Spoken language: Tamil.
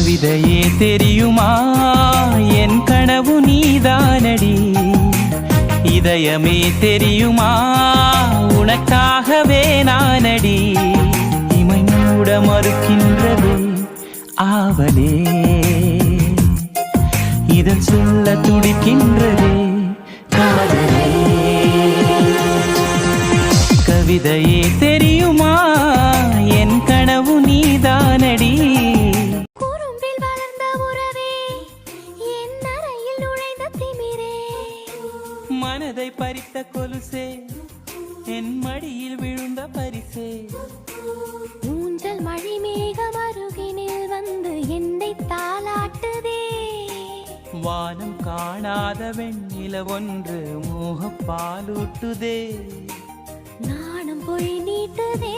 கவிதையே தெரியுமா என் கனவு நீதானடி இதயமே தெரியுமா உனக்காகவே நானடி இமை மூட மறுக்கின்றது ஆவலே இதன் சொல்ல துடிக்கின்றதே காதலே கவிதையே தெரியுமா என் கனவு நீதானடி குறும்பில் வளர்ந்த உறவே என் அறையில் நுழைந்த திமிரே மனதை பறித்த கொலுசே என் மடியில் விழுந்த பரிசே ஊஞ்சல் மழை மேகம் அருகினில் வந்து என்னை தாளாட்டுதே வானம் காணாத வெண்ணில ஒன்று மோகப்பாலூட்டுதே நானும் போய் நீட்டுதே